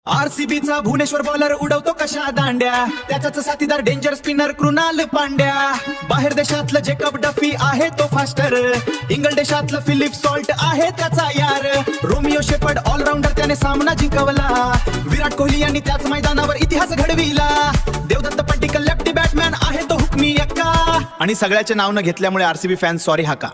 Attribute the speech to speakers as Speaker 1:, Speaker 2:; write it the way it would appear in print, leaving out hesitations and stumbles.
Speaker 1: आरसीबीचा Bhubaneswar bowler उडवतो कशा दांड्या, त्याचाच साथीदार डेंजर स्पिनर कृणाल पांड्या. बाहेर देशातलं जेकब डफी आहे तो फास्टर, इंग्लंड देशातलं फिलिप सॉल्ट आहे त्याचा यार. रोमिओ शेपर्ड ऑलराऊंडर त्याने सामना जिंकवला, विराट कोहली यांनी त्याच मैदानावर इतिहास घडविला. देवदत्त पट्टीकल लेफ्टी बॅटमॅन आहे तो हुकमी एक्का. आणि सगळ्याचे नाव न घेतल्यामुळे आरसीबी फॅन्स सॉरी हाका.